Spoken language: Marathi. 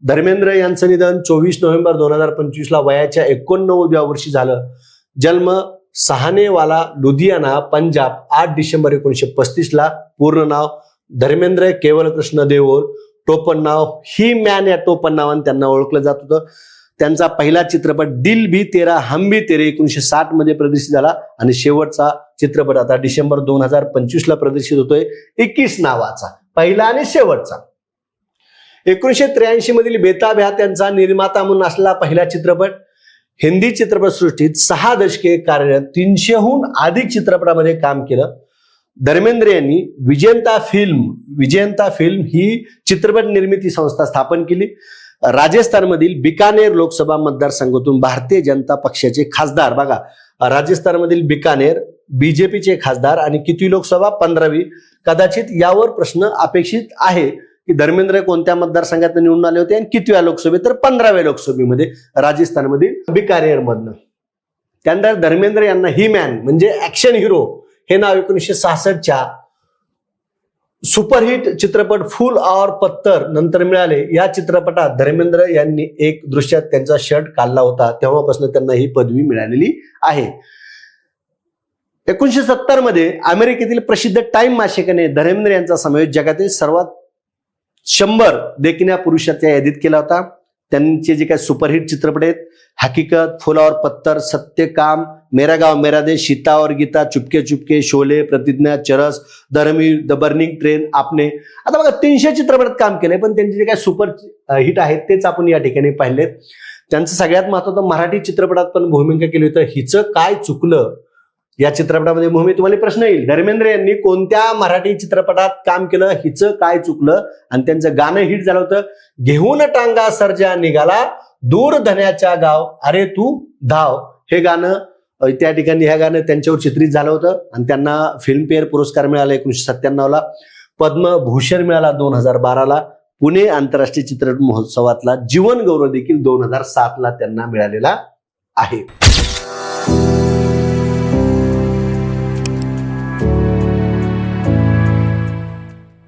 धर्मेंद्र यांचं निधन 24 नोव्हेंबर 2025 ला वयाच्या 89व्या वर्षी झालं. जन्म सहानेवाला लुधियाना पंजाब 8 डिसेंबर 1935 ला. पूर्ण नाव धर्मेंद्र केवल कृष्ण देओल. टोपण नाव ही मॅन या टोपण नावाने त्यांना ओळखलं जात होतं. त्यांचा पहिला चित्रपट दिल भी तेरा हम भी तेरे 1960 मध्ये प्रदर्शित झाला आणि शेवटचा चित्रपट आता डिसेंबर 2025 ला प्रदर्शित होतोय 21 नावाचा, पहिला आणि शेवटचा. 1983 मधील बेताब हा त्यांचा निर्माता म्हणून असलेला पहिला चित्रपट. हिंदी चित्रपटसृष्टीत 6 दशके कार्यरत 300हून अधिक चित्रपटामध्ये काम केलं. धर्मेंद्र यांनी विजयंता फिल्म ही चित्रपट निर्मिती संस्था स्थापन केली. राजस्थानमधील बिकानेर लोकसभा मतदारसंघातून भारतीय जनता पक्षाचे खासदार, बघा राजस्थानमधील बिकानेर बीजेपीचे खासदार आणि किती लोकसभा 15वी. कदाचित यावर प्रश्न अपेक्षित आहे की धर्मेंद्र कोणत्या मतदारसंघात निवडून आले होते आणि कितव्या लोकसभेत, तर 15व्या लोकसभेमध्ये राजस्थानमधील बिकानेर मधनं. त्यानंतर धर्मेंद्र यांना ही मॅन म्हणजे ऍक्शन हिरो हे नाव 1966च्या सुपरहिट चित्रपट फूल और पत्थर नंतर मिळाले. या चित्रपटात धर्मेंद्र यांनी एक दृश्यात त्यांचा शर्ट काढला होता, तेव्हापासून त्यांना ही पदवी मिळालेली आहे. 1970 मध्ये अमेरिकेतील प्रसिद्ध टाइम मासिकाने धर्मेंद्र यांचा समावेश जगातील सर्वात 100 देखण्या पुरुषाच्या यादीत केला होता. त्यांचे जे काही सुपरहिट चित्रपट आहेत हकीकत, फूल और पत्थर, सत्य काम, मेरा गाव मेरा देश, सीता और गीता, चुपके चुपके, शोले, प्रतिज्ञा, चरस, धर्मवीर, द बर्निंग ट्रेन, आपने. आता बघा 300 चित्रपटात काम केलंय, पण त्यांचे जे काही सुपर हिट आहेत तेच आपण या ठिकाणी पाहिलेत. त्यांचं सगळ्यात महत्त्वाचं मराठी चित्रपटात पण भूमिका केली होती हिचं काय चुकलं या चित्रपटामध्ये भूमिका. तुम्हाला प्रश्न येईल धर्मेंद्र यांनी कोणत्या मराठी चित्रपटात काम केलं, हिचं काय चुकलं, आणि त्यांचं गाणं हिट झालं होतं घेऊन टांगा सर्जा निघाला दूर धन्याच्या गाव अरे तू धाव. हे गाणं त्या ठिकाणी ह्या गाणं त्यांच्यावर चित्रित झालं होतं आणि त्यांना फिल्मफेअर पुरस्कार मिळाला 1997 ला. पद्मभूषण मिळाला 2012 ला. पुणे आंतरराष्ट्रीय चित्रपट महोत्सवातला जीवन गौरव देखील 2007 ला त्यांना मिळालेला आहे.